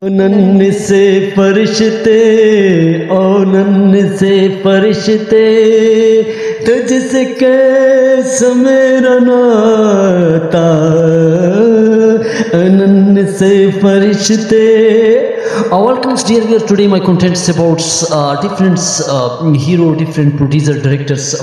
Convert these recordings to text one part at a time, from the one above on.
نن سے فرشتے او نن سے فرشتے تجھ سے کیسا میرا ناتا نن سے فرشتے. Welcome dear viewers. Today my content is about different hero, different producer, directors,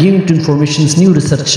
giving to informations, new research.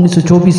1924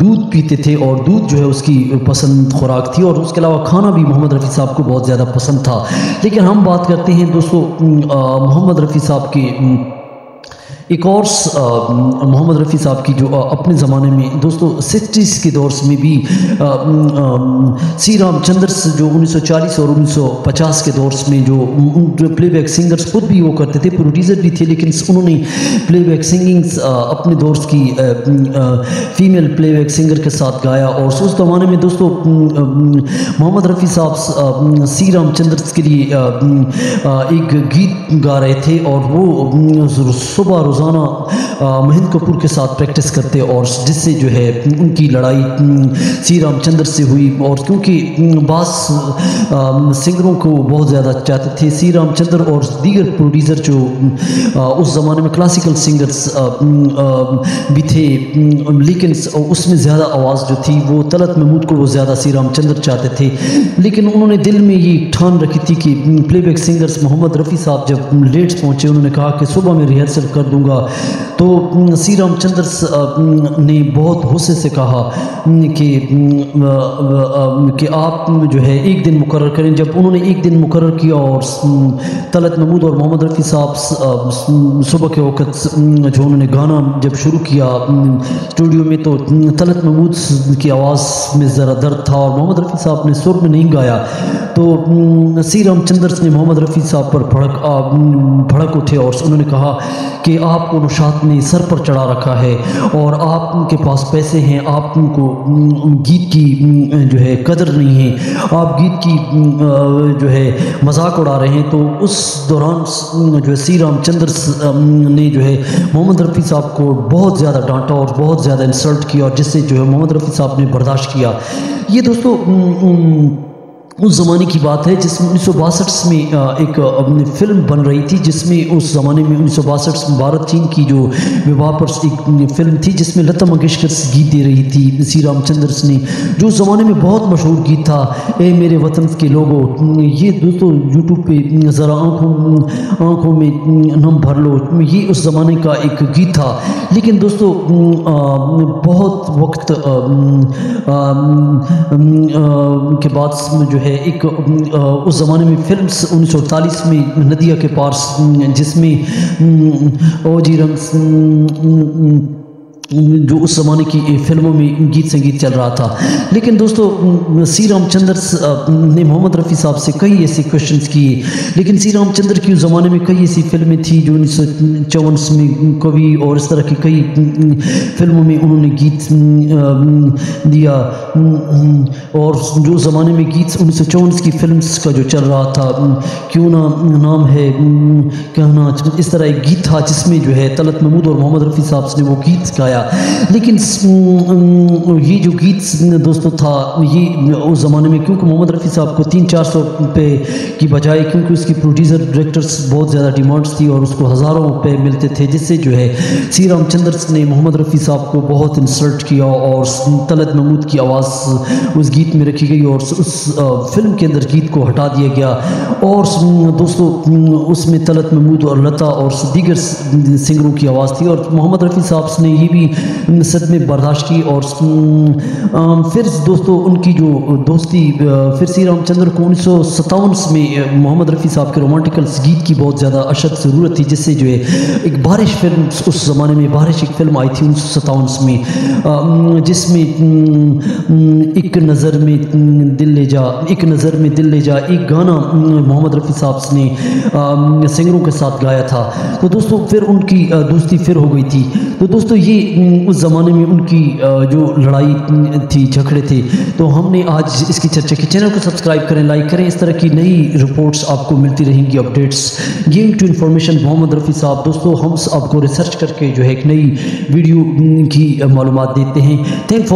دودھ پیتے تھے اور دودھ جو ہے اس کی پسند خوراک تھی، اور اس کے علاوہ کھانا بھی محمد رفیع صاحب کو بہت زیادہ پسند تھا۔ لیکن ہم بات کرتے ہیں دوستو محمد رفیع صاحب کی ایک اور محمد رفیع صاحب کی جو اپنے زمانے میں دوستو 60s کے دور میں بھی سی رام چندر جو 1940 اور 1950 کے دور میں جو پلے بیک سنگرز خود بھی وہ کرتے تھے، پروڈیوسر بھی تھے، لیکن انہوں نے پلے بیک سنگنگز اپنے دور کی فیمیل پلے بیک سنگر کے ساتھ گایا، اور اس زمانے میں دوستو محمد رفیع صاحب سی رام چندر کے لیے ایک گیت گا رہے تھے، اور وہ صبح روزانہ مہند کپور کے ساتھ پریکٹس کرتے، اور جس سے جو ہے ان کی لڑائی سی رام چندر سے ہوئی، اور کیونکہ بعض سنگروں کو بہت زیادہ چاہتے تھے سی رام چندر اور دیگر پروڈیوسر جو اس زمانے میں کلاسیکل سنگرز بھی تھے، لیکن اس میں زیادہ آواز جو تھی وہ طلعت محمود کو وہ زیادہ سی رام چندر چاہتے تھے، لیکن انہوں نے دل میں یہ ٹھان رکھی تھی کہ پلے بیک سنگرز محمد رفیع صاحب جب لیٹ پہنچے انہوں نے کہا کہ صبح میں ریہرسل کر دوں گا، تو سی رام چندر نے بہت غصے سے کہا کہ آپ جو ہے ایک دن مقرر کریں۔ جب انہوں نے ایک دن مقرر کیا اور طلعت محمود اور محمد رفیع صاحب صبح کے وقت جو انہوں نے گانا جب شروع کیا اسٹوڈیو میں، تو طلعت محمود کی آواز میں ذرا درد تھا اور محمد رفیع صاحب نے سر میں نہیں گایا، تو سی رام چندر نے محمد رفیع صاحب پر بھڑک اٹھے اور انہوں نے کہا کہ آپ کو نشاط نے سر پر چڑھا رکھا ہے اور آپ کے پاس پیسے ہیں، آپ کو گیت کی جو ہے قدر نہیں ہے، آپ گیت کی جو ہے مذاق اڑا رہے ہیں۔ تو اس دوران جو ہے سی رام چندر نے جو ہے محمد رفیع صاحب کو بہت زیادہ ڈانٹا اور بہت زیادہ انسلٹ کیا، اور جس سے جو ہے محمد رفیع صاحب نے برداشت کیا۔ یہ دوستو اس زمانے کی بات ہے جس میں 1962 میں ایک فلم بن رہی تھی، جس میں اس زمانے میں 1962 میں بھارت چین کی جو وبا پر ایک فلم تھی جس میں لتا منگیشکر گیت دے رہی تھی سی رام چندر نے، جو اس زمانے میں بہت مشہور گیت تھا، اے میرے وطن کے لوگوں۔ یہ دوستو یوٹیوب پہ ذرا آنکھوں میں نم بھر لو، یہ اس زمانے کا ایک گیت تھا، لیکن دوستو بہت وقت کے بعد جو ہے ایک اس زمانے میں فلمز 1948 میں ندیہ کے پارس، جس میں او جی رنگ جو اس زمانے کی فلموں میں گیت سنگیت چل رہا تھا، لیکن دوستو سی رام چندر نے محمد رفیع صاحب سے کئی ایسے کوشچنز کیے، لیکن سی رام چندر کی اس زمانے میں کئی ایسی فلمیں تھیں جو 1954 میں کوی اور اس طرح کی کئی فلموں میں انہوں نے گیت دیا، اور جو اس زمانے میں گیت 1954 کی فلمز کا جو چل رہا تھا، کیوں نہ نام ہے کہنا، اس طرح ایک گیت تھا جس میں جو ہے طلعت محمود اور محمد رفیع صاحب نے وہ گیت گایا، لیکن یہ جو گیت دوستو تھا یہ اس زمانے میں کیونکہ محمد رفیع صاحب کو 300-400 روپے کی بجائے، کیونکہ اس کی پروڈیوسر ڈائریکٹرز بہت زیادہ ڈیمانڈز تھی اور اس کو ہزاروں روپے ملتے تھے، جس سے جو ہے سی رام چندر نے محمد رفیع صاحب کو بہت انسلٹ کیا، اور طلعت محمود کی آواز اس گیت میں رکھی گئی اور اس فلم کے اندر گیت کو ہٹا دیا گیا، اور دوستو اس میں طلعت محمود اور لتا اور دیگر سنگروں کی آواز تھی، اور محمد رفیع صاحب نے یہ بھی صدمے برداشت کی، اور پھر دوستو ان کی جو دوستی پھر سی رام چندر کو 1957 میں محمد رفیع صاحب کے رومانٹیکل گیت کی بہت زیادہ اشد ضرورت تھی، جس سے جو ہے ایک بارش فلم اس زمانے میں بارش ایک فلم آئی تھی 1957 میں، جس میں ایک نظر میں دل لے جا ایک گانا محمد رفیع صاحب نے سنگروں کے ساتھ گایا تھا، تو دوستو پھر ان کی دوستی پھر ہو گئی تھی۔ تو دوستو یہ اس زمانے میں ان کی جو لڑائی تھی جھگڑے تھے، تو ہم نے آج اس کی چرچا کی۔ چینل کو سبسکرائب کریں، لائک کریں، اس طرح کی نئی رپورٹس آپ کو ملتی رہیں گی، اپڈیٹس گیونگ ٹو انفارمیشن محمد رفیع صاحب۔ دوستو ہم آپ کو ریسرچ کر کے جو ہے ایک نئی ویڈیو کی معلومات دیتے ہیں۔ Thank for